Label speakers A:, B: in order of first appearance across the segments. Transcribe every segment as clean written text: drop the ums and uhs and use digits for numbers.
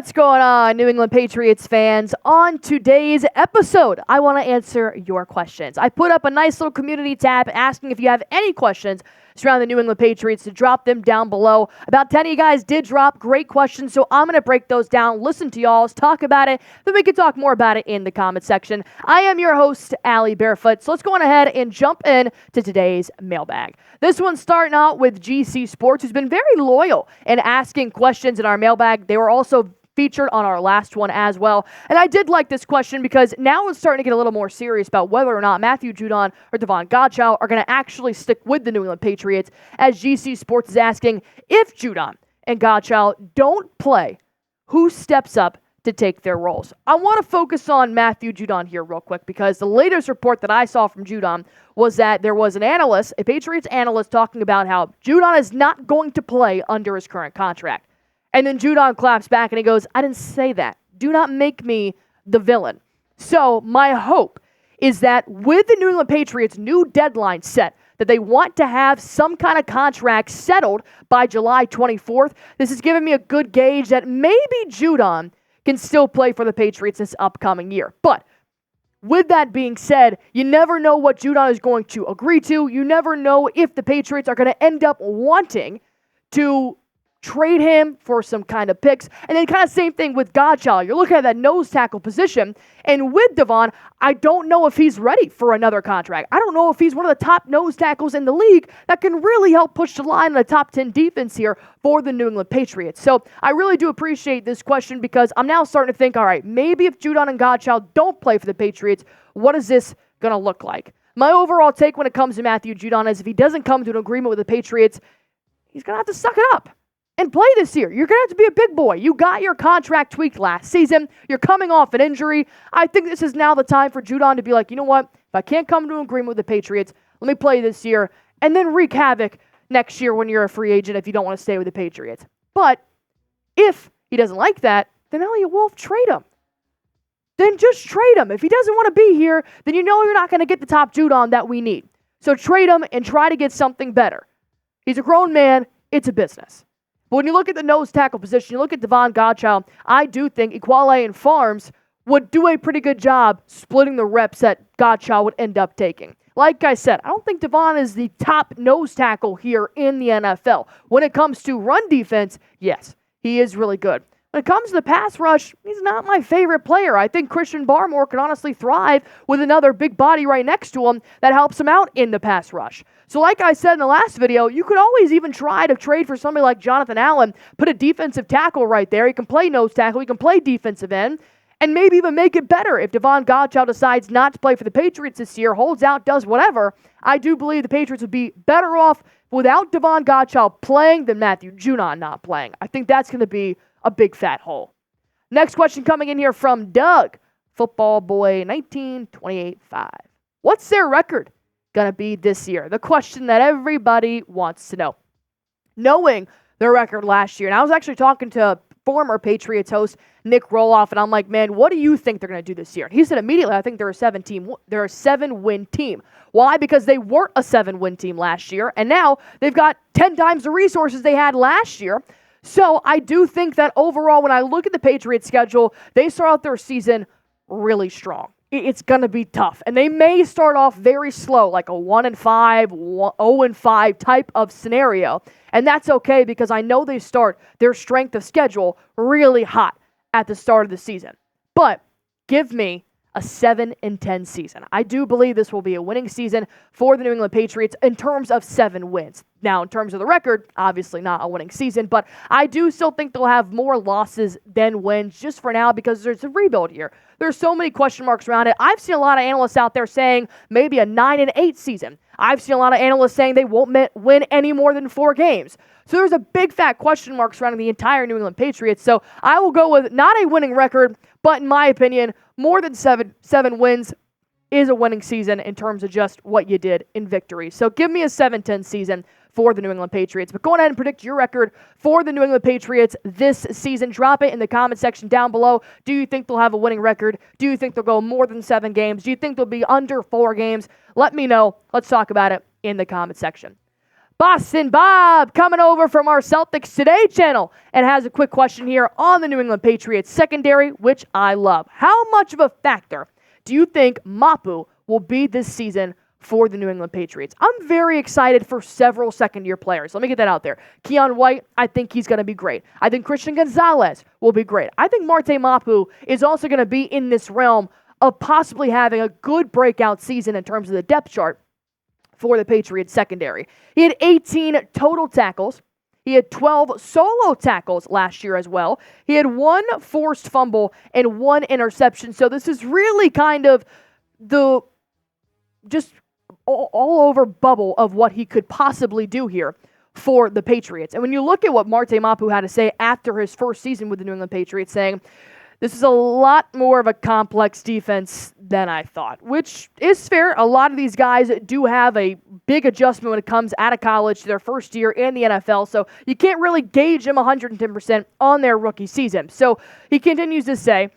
A: What's going on, New England Patriots fans? On today's episode, I want to answer your questions. I put up a nice little community tab asking if you have any questions surrounding the New England Patriots to drop them down below. About 10 of you guys did drop great questions, so I'm going to break those down, listen to y'all, talk about it, then we can talk more about it in the comment section. I am your host, Allie Barefoot, so let's go on ahead and jump in to today's mailbag. This one's starting out with GC Sports, who's been very loyal in asking questions in our mailbag. They were also featured on our last one as well. And I did like this question because now it's starting to get a little more serious about whether or not Matthew Judon or Davon Godchaux are going to actually stick with the New England Patriots, as GC Sports is asking, if Judon and Godchaux don't play, who steps up to take their roles? I want to focus on Matthew Judon here real quick because the latest report that I saw from Judon was that there was an analyst, a Patriots analyst, talking about how Judon is not going to play under his current contract. And then Judon claps back and he goes, I didn't say that. Do not make me the villain. So my hope is that with the New England Patriots' new deadline set, that they want to have some kind of contract settled by July 24th, this has given me a good gauge that maybe Judon can still play for the Patriots this upcoming year. But with that being said, you never know what Judon is going to agree to. You never know if the Patriots are going to end up wanting to trade him for some kind of picks. And then kind of same thing with Godchaux. You're looking at that nose tackle position. And with Davon, I don't know if he's ready for another contract. I don't know if he's one of the top nose tackles in the league that can really help push the line in the top 10 defense here for the New England Patriots. So I really do appreciate this question because I'm now starting to think, all right, maybe if Judon and Godchaux don't play for the Patriots, what is this going to look like? My overall take when it comes to Matthew Judon is if he doesn't come to an agreement with the Patriots, he's going to have to suck it up and play this year. You're going to have to be a big boy. You got your contract tweaked last season. You're coming off an injury. I think this is now the time for Judon to be like, you know what? If I can't come to an agreement with the Patriots, let me play this year and then wreak havoc next year when you're a free agent if you don't want to stay with the Patriots. But if he doesn't like that, then Elliot Wolf, trade him. Then just trade him. If he doesn't want to be here, then you know you're not going to get the top Judon that we need. So trade him and try to get something better. He's a grown man. It's a business. But when you look at the nose tackle position, you look at Davon Godchaux, I do think Equale and Farms would do a pretty good job splitting the reps that Godchaux would end up taking. Like I said, I don't think Davon is the top nose tackle here in the NFL. When it comes to run defense, yes, he is really good. When it comes to the pass rush, he's not my favorite player. I think Christian Barmore can honestly thrive with another big body right next to him that helps him out in the pass rush. So like I said in the last video, you could always even try to trade for somebody like Jonathan Allen, put a defensive tackle right there. He can play nose tackle, he can play defensive end, and maybe even make it better if Davon Godchaux decides not to play for the Patriots this year, holds out, does whatever. I do believe the Patriots would be better off without Davon Godchaux playing than Matthew Judon not playing. I think that's going to be a big fat hole. Next question coming in here from Doug, Football Boy 19285. What's their record going to be this year? The question that everybody wants to know. Knowing their record last year, and I was actually talking to former Patriots host Nick Roloff, and I'm like, man, what do you think they're going to do this year? And he said immediately, I think they're a 7-win team. Why? Because they weren't a 7-win team last year, and now they've got 10 times the resources they had last year. So I do think that overall, when I look at the Patriots schedule, they start out their season really strong. It's going to be tough. And they may start off very slow, like a 1-5, 0-5 type of scenario. And that's okay because I know they start their strength of schedule really hot at the start of the season. But give me a 7-10 season. I do believe this will be a winning season for the New England Patriots in terms of 7 wins. Now, in terms of the record, obviously not a winning season, but I do still think they'll have more losses than wins just for now because there's a rebuild here. There's so many question marks around it. I've seen a lot of analysts out there saying maybe a 9-8 season. I've seen a lot of analysts saying they won't win any more than 4 games. So there's a big fat question mark surrounding the entire New England Patriots. So I will go with not a winning record, but in my opinion, more than seven wins is a winning season in terms of just what you did in victory. So give me a 7-10 season for the New England Patriots. But go ahead and predict your record for the New England Patriots this season. Drop it in the comment section down below. Do you think they'll have a winning record? Do you think they'll go more than 7 games? Do you think they'll be under 4 games? Let me know. Let's talk about it in the comment section. Boston Bob coming over from our Celtics Today channel and has a quick question here on the New England Patriots secondary, which I love. How much of a factor do you think Mapu will be this season for the New England Patriots? I'm very excited for several second-year players. Let me get that out there. Keon White, I think he's going to be great. I think Christian Gonzalez will be great. I think Marte Mapu is also going to be in this realm of possibly having a good breakout season in terms of the depth chart for the Patriots secondary. He had 18 total tackles. He had 12 solo tackles last year as well. He had 1 forced fumble and 1 interception. So this is really kind of the just all over bubble of what he could possibly do here for the Patriots. And when you look at what Marte Mapu had to say after his first season with the New England Patriots, saying, this is a lot more of a complex defense than I thought, which is fair. A lot of these guys do have a big adjustment when it comes out of college to their first year in the NFL, so you can't really gauge them 110% on their rookie season. So he continues to say,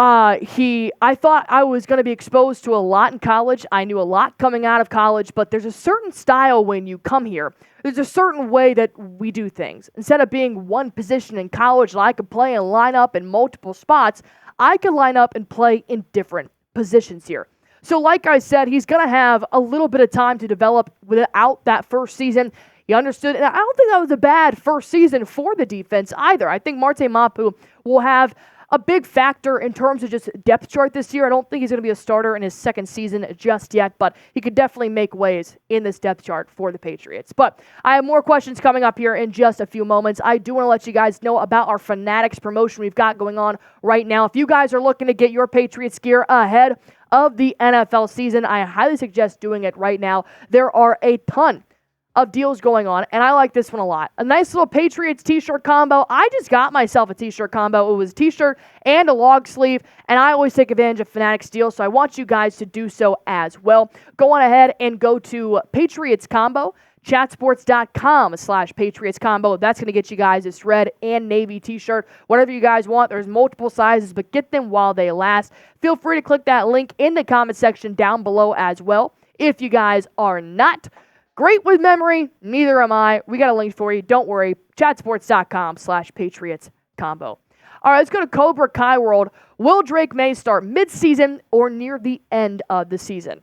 A: I thought I was going to be exposed to a lot in college. I knew a lot coming out of college, but there's a certain style when you come here. There's a certain way that we do things. Instead of being one position in college that I could play and line up in multiple spots, I could line up and play in different positions here. So like I said, he's going to have a little bit of time to develop without that first season. He understood, and I don't think that was a bad first season for the defense either. I think Marte Mapu will have a big factor in terms of just depth chart this year. I don't think he's going to be a starter in his second season just yet, but he could definitely make waves in this depth chart for the Patriots. But I have more questions coming up here in just a few moments. I do want to let you guys know about our Fanatics promotion we've got going on right now. If you guys are looking to get your Patriots gear ahead of the NFL season, I highly suggest doing it right now. There are a ton of deals going on, and I like this one a lot. A nice little Patriots t-shirt combo. I just got myself a t-shirt combo. It was a t-shirt and a long sleeve, and I always take advantage of Fanatics deals, so I want you guys to do so as well. Go on ahead and go to Patriots Combo, chatsports.com/Patriots Combo. That's going to get you guys this red and navy t-shirt. Whatever you guys want. There's multiple sizes, but get them while they last. Feel free to click that link in the comment section down below as well. If you guys are not great with memory, neither am I. We got a link for you. Don't worry. Chatsports.com/Patriots Combo. All right, let's go to Cobra Kai World. Will Drake Maye start mid-season or near the end of the season?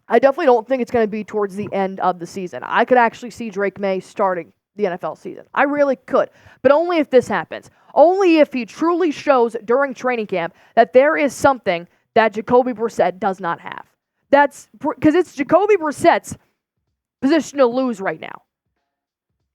A: I definitely don't think it's going to be towards the end of the season. I could actually see Drake Maye starting the NFL season. I really could. But only if this happens. Only if he truly shows during training camp that there is something that Jacoby Brissett does not have. That's because it's Jacoby Brissett's position to lose right now.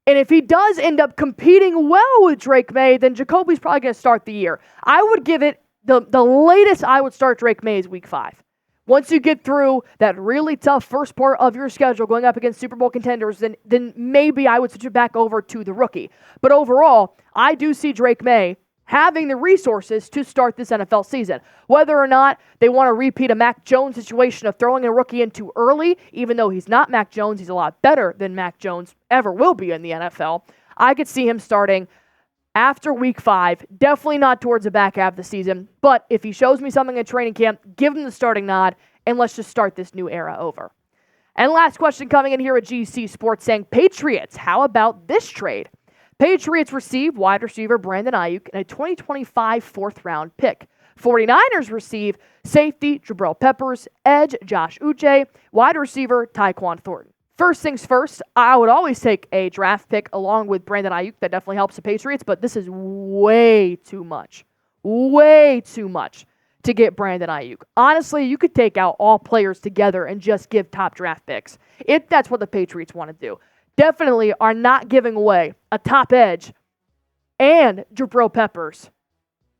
A: And if he does end up competing well with Drake Maye, then Jacoby's probably going to start the year. I would give it, the latest I would start Drake Maye is week 5. Once you get through that really tough first part of your schedule going up against Super Bowl contenders, then maybe I would switch it back over to the rookie. But overall, I do see Drake Maye having the resources to start this NFL season. Whether or not they want to repeat a Mac Jones situation of throwing a rookie in too early, even though he's not Mac Jones, he's a lot better than Mac Jones ever will be in the NFL. I could see him starting after week 5, definitely not towards the back half of the season, but if he shows me something in training camp, give him the starting nod, and let's just start this new era over. And last question coming in here at GC Sports saying, Patriots, how about this trade? Patriots receive wide receiver Brandon Aiyuk and a 2025 fourth-round pick. 49ers receive safety Jabril Peppers, edge Josh Uche, wide receiver Tyquan Thornton. First things first, I would always take a draft pick along with Brandon Aiyuk. That definitely helps the Patriots, but this is way too much. Way too much to get Brandon Aiyuk. Honestly, you could take out all players together and just give top draft picks if that's what the Patriots want to do. Definitely are not giving away a top edge and Jabril Peppers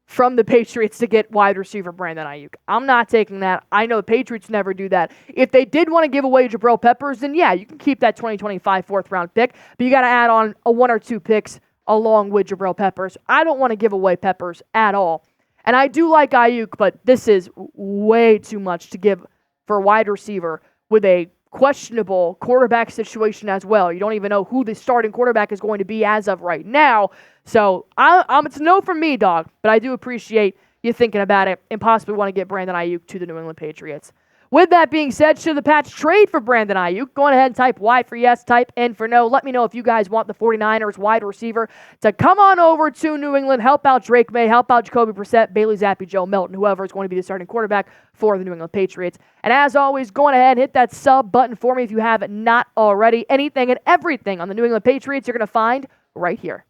A: from the Patriots to get wide receiver Brandon Aiyuk. I'm not taking that. I know the Patriots never do that. If they did want to give away Jabril Peppers, then yeah, you can keep that 2025 fourth-round pick, but you got to add on a 1 or 2 picks along with Jabril Peppers. I don't want to give away Peppers at all. And I do like Aiyuk, but this is way too much to give for a wide receiver with a questionable quarterback situation as well. You don't even know who the starting quarterback is going to be as of right now. So it's a no from me, dog. But I do appreciate you thinking about it and possibly want to get Brandon Aiyuk to the New England Patriots. With that being said, should the Pats trade for Brandon Aiyuk? Go on ahead and type Y for yes, type N for no. Let me know if you guys want the 49ers wide receiver to come on over to New England, help out Drake Maye, help out Jacoby Brissett, Bailey Zappi, Joe Milton, whoever is going to be the starting quarterback for the New England Patriots. And as always, go on ahead and hit that sub button for me if you have not already. Anything and everything on the New England Patriots you're going to find right here.